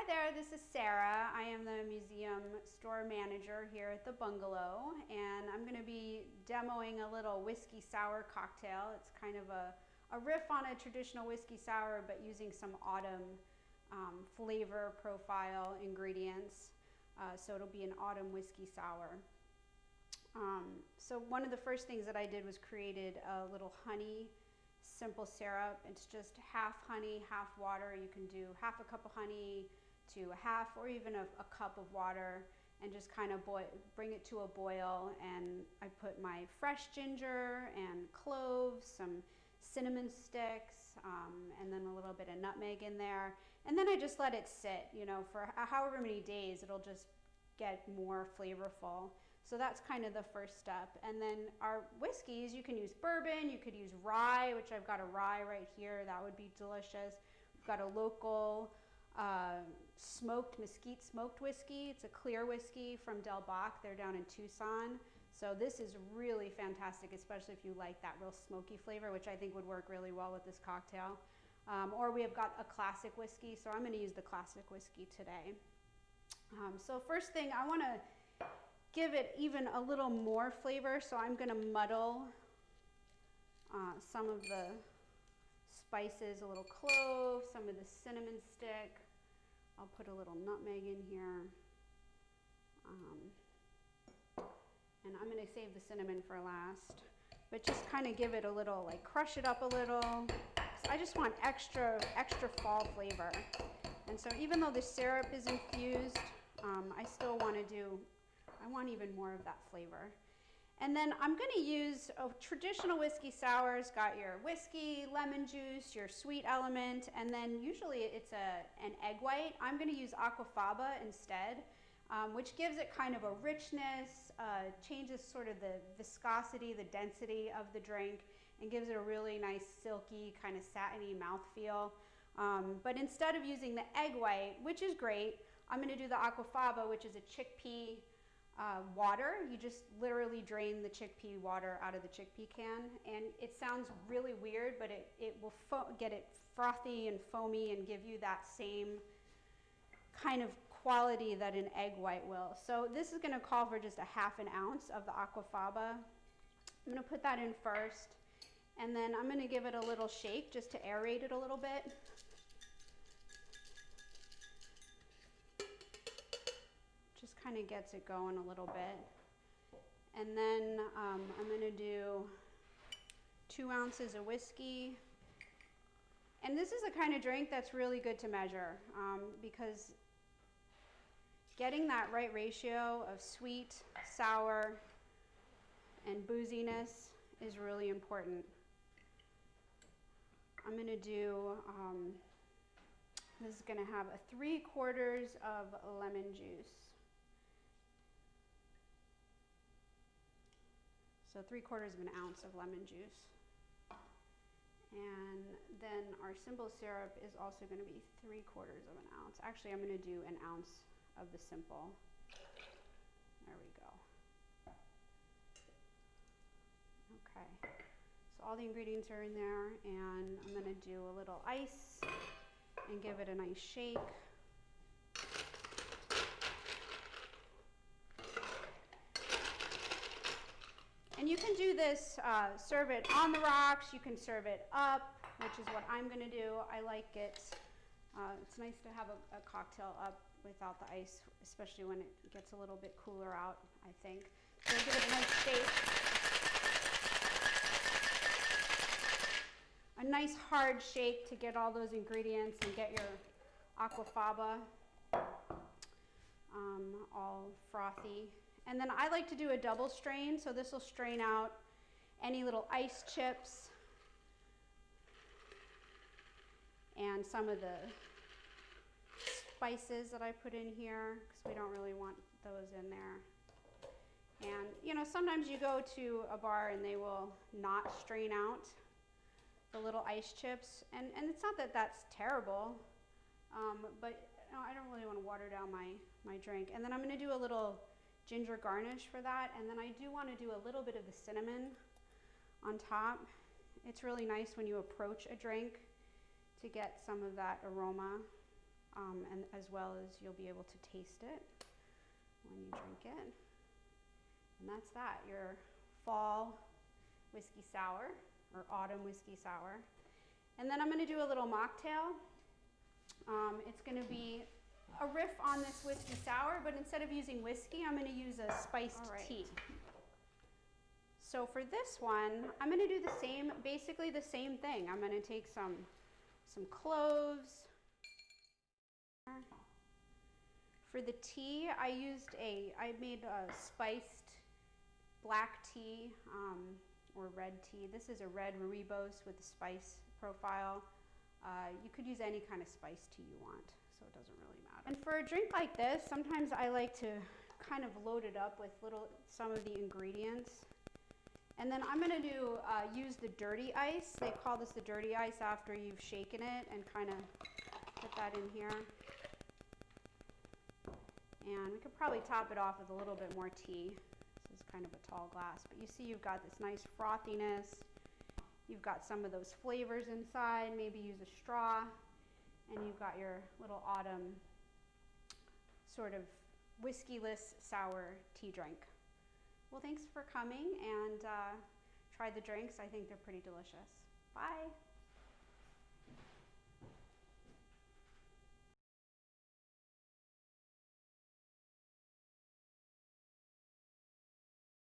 Hi there, this is Sarah. I am the museum store manager here at the bungalow, and I'm going to be demoing a little whiskey sour cocktail. It's kind of a riff on a traditional whiskey sour, but using some autumn flavor profile ingredients. So it'll be an autumn whiskey sour. So one of the first things that I did was created a little honey simple syrup. It's just half honey, half water. You can do half a cup of honey to a half or even a cup of water, and just kind of bring it to a boil. And I put my fresh ginger and cloves, some cinnamon sticks, and then a little bit of nutmeg in there. And then I just let it sit, for however many days. It'll just get more flavorful. So that's kind of the first step. And then our whiskeys, you can use bourbon, you could use rye, which I've got a rye right here. That would be delicious. We've got a local mesquite smoked whiskey. It's a clear whiskey from Del Bach. They're down in Tucson. So this is really fantastic, especially if you like that real smoky flavor, which I think would work really well with this cocktail. Or we have got a classic whiskey, so I'm going to use the classic whiskey today. So first thing, I want to give it even a little more flavor, so I'm going to muddle some of the spices, a little clove, some of the cinnamon stick. I'll put a little nutmeg in here. And I'm going to save the cinnamon for last, but just kind of give it a little, crush it up a little. I just want extra fall flavor. And so even though the syrup is infused, I still want I want even more of that flavor. And then I'm going to use a traditional whiskey sour's got your whiskey, lemon juice, your sweet element, and then usually it's an egg white. I'm going to use Aquafaba instead, which gives it kind of a richness, changes sort of the viscosity, the density of the drink, and gives it a really nice silky kind of satiny mouthfeel. But instead of using the egg white, which is great, I'm going to do the Aquafaba, which is a chickpea water. You just literally drain the chickpea water out of the chickpea can, and it sounds really weird, but it will get it frothy and foamy and give you that same kind of quality that an egg white will. So this is going to call for just a half an ounce of the Aquafaba. I'm going to put that in first, and then I'm going to give it a little shake just to aerate it a little bit. Just kind of gets it going a little bit. And then I'm going to do 2 ounces of whiskey. And this is a kind of drink that's really good to measure, because getting that right ratio of sweet, sour, and booziness is really important. I'm going to do, this is going to have a 3/4 of lemon juice. So 3/4 of an ounce of lemon juice. And then our simple syrup is also going to be 3/4 of an ounce. Actually, I'm going to do an ounce of the simple. There we go. Okay. So all the ingredients are in there, and I'm going to do a little ice and give it a nice shake. And you can do this, serve it on the rocks, you can serve it up, which is what I'm going to do. I like it. It's nice to have a cocktail up without the ice, especially when it gets a little bit cooler out, I think. So give it a nice shake. A nice hard shake to get all those ingredients and get your Aquafaba all frothy. And then I like to do a double strain, so this will strain out any little ice chips and some of the spices that I put in here, because we don't really want those in there. And sometimes you go to a bar and they will not strain out the little ice chips, and it's not that that's terrible, but I don't really want to water down my drink. And then I'm going to do a little ginger garnish for that, and then I do want to do a little bit of the cinnamon on top. It's really nice when you approach a drink to get some of that aroma and as well as you'll be able to taste it when you drink it. And that's that, your fall whiskey sour, or autumn whiskey sour. And then I'm going to do a little mocktail. It's going to be a riff on this whiskey sour, but instead of using whiskey, I'm going to use a spiced tea. So for this one, I'm going to do the same, basically the same thing. I'm going to take some cloves. For the tea, I made a spiced black tea or red tea. This is a red rooibos with a spice profile. You could use any kind of spiced tea you want, so it doesn't really matter. And for a drink like this, sometimes I like to kind of load it up with some of the ingredients. And then I'm going to use the dirty ice. They call this the dirty ice after you've shaken it, and kind of put that in here. And we could probably top it off with a little bit more tea. This is kind of a tall glass, but you see you've got this nice frothiness. You've got some of those flavors inside. Maybe use a straw, and you've got your little autumn sort of whiskey-less sour tea drink. Well, thanks for coming, and try the drinks. I think they're pretty delicious. Bye.